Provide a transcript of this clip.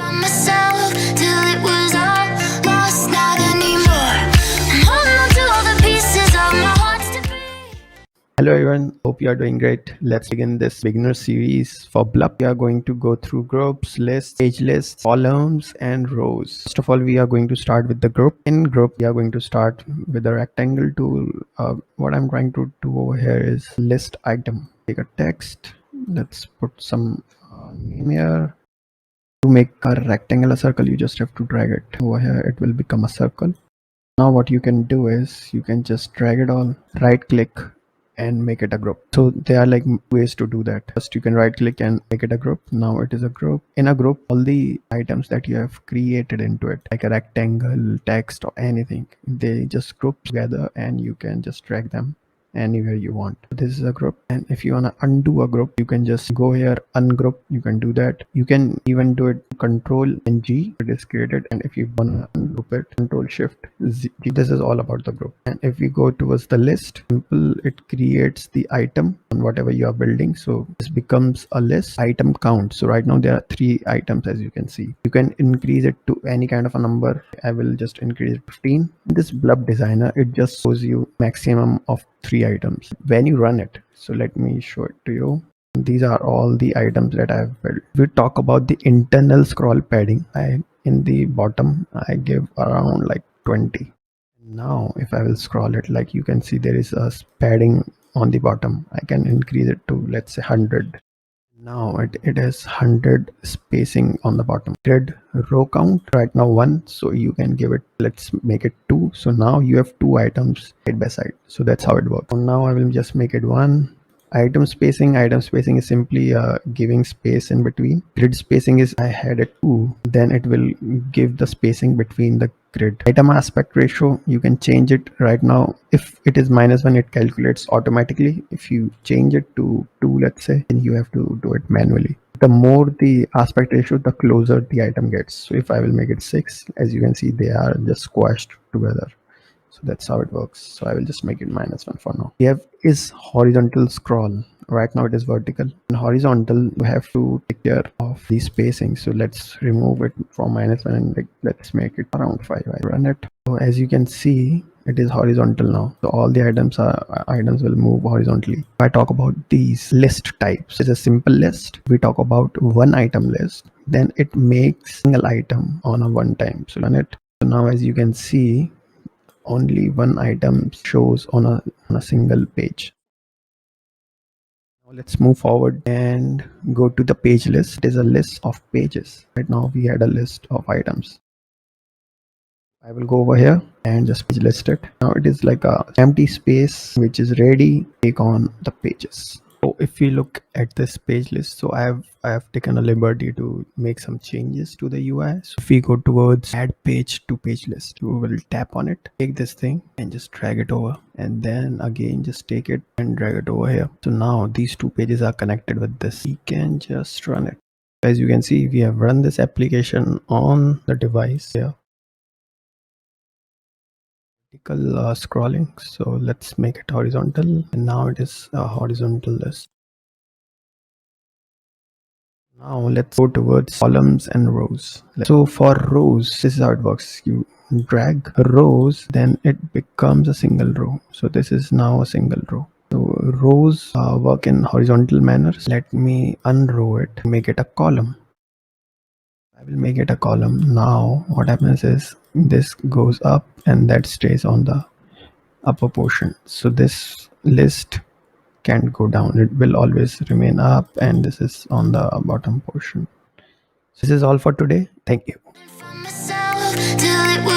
from myself till it was all lost, not anymore. I'm holding on to all the pieces of my heart's debris. Hello everyone, hope you are doing great. Let's begin this beginner series for Blup. We are going to go through groups, lists, page lists, columns and rows. First of all, we are going to start with the group. In group, we are going to start with the rectangle tool. What I'm trying to do over here is list item. Take a text. Let's put some name here. To make a rectangle a circle, you just have to drag it over here. It will become a circle. Now what you can do is you can just drag it all, right click and make it a group. So there are like ways to do that. First you can right click and make it a group. Now it is a group. In a group, all the items that you have created into it, like a rectangle, text or anything, they just group together and you can just drag them anywhere you want. This is a group, and if you want to undo a group, you can just go here, ungroup. You can do that. You can even do it Control and G. It is created, and if you want to ungroup it, Control Shift Z. This is all about the group. And if we go towards the list, simple, it creates the item on whatever you are building. So this becomes a list item count. So right now there are 3 items, as you can see. You can increase it to any kind of a number. I will just increase it to 15. This Blup designer, it just shows you maximum of 3 items when you run it. So let me show it to you. These are all the items that I have built. We talk about the internal scroll padding. In the bottom I give around like 20. Now if I will scroll it, like you can see there is a padding on the bottom. I can increase it to, let's say, 100. Now it has 100 spacing on the bottom. Grid row count right now 1, so you can give it, let's make it 2. So now you have 2 items side by side. So that's how it works. So now I will just make it 1. Item spacing is simply giving space in between. Grid spacing is, I had it 2, then it will give the spacing between the grid. Item aspect ratio, you can change it. Right now if it is -1, it calculates automatically. If you change it to 2, let's say, then you have to do it manually. The more the aspect ratio, the closer the item gets. So if I will make it 6, as you can see, they are just squashed together. So that's how it works. So I will just make it -1 for now. We have is horizontal scroll. Right now it is vertical. In horizontal, you have to take care of the spacing. So let's remove it from -1 and let's make it around 5. I run it. So as you can see, it is horizontal now. So all the items will move horizontally. If I talk about these list types, it's a simple list. We talk about one item list, then it makes single item on a one time. So run it. So now as you can see, only one item shows on a single page. Now let's move forward and go to the page list. It is a list of pages. Right now we had a list of items. I will go over here and just page list it. Now it is like a empty space which is ready to take on the pages. So if we look at this page list, so I have taken a liberty to make some changes to the UI. So if we go towards add page to page list, we will tap on it, take this thing and just drag it over, and then again just take it and drag it over here. So now these 2 pages are connected with this. We can just run it. As you can see, we have run this application on the device here. Scrolling, so let's make it horizontal, and now it is a horizontal list. Now let's go towards columns and rows. So for rows, this is how it works. You drag rows, then it becomes a single row. So this is now a single row. So rows work in horizontal manners. Let me unrow it, make it a column. I will make it a column. Now what happens is this goes up and that stays on the upper portion. So this list can't go down. It will always remain up, and this is on the bottom portion. This is all for today. Thank you. From myself till it was